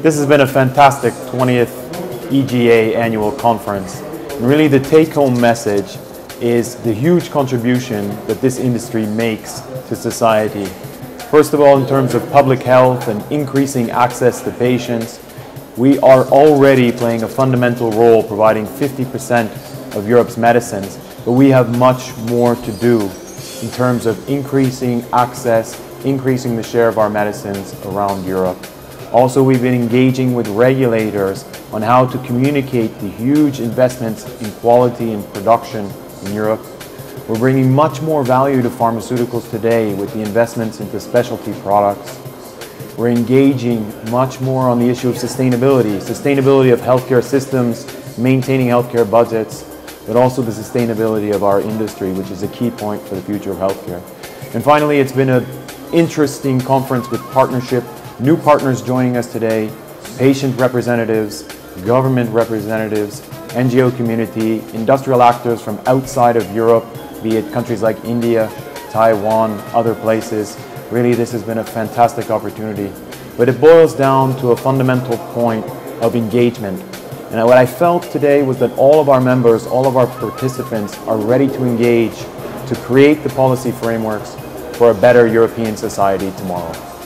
This has been a fantastic 20th EGA annual conference. And really the take-home message is the huge contribution that this industry makes to society. First of all, in terms of public health and increasing access to patients, we are already playing a fundamental role providing 50% of Europe's medicines, but we have much more to do in terms of increasing access, increasing the share of our medicines around Europe. Also, we've been engaging with regulators on how to communicate the huge investments in quality and production in Europe. We're bringing much more value to pharmaceuticals today with the investments into specialty products. We're engaging much more on the issue of sustainability of healthcare systems, maintaining healthcare budgets, but also the sustainability of our industry, which is a key point for the future of healthcare. And finally, it's been an interesting conference with partnership, new partners joining us today, patient representatives, government representatives, NGO community, industrial actors from outside of Europe, be it countries like India, Taiwan, other places. Really, this has been a fantastic opportunity. But it boils down to a fundamental point of engagement. And what I felt today was that all of our members, all of our participants are ready to engage to create the policy frameworks for a better European society tomorrow.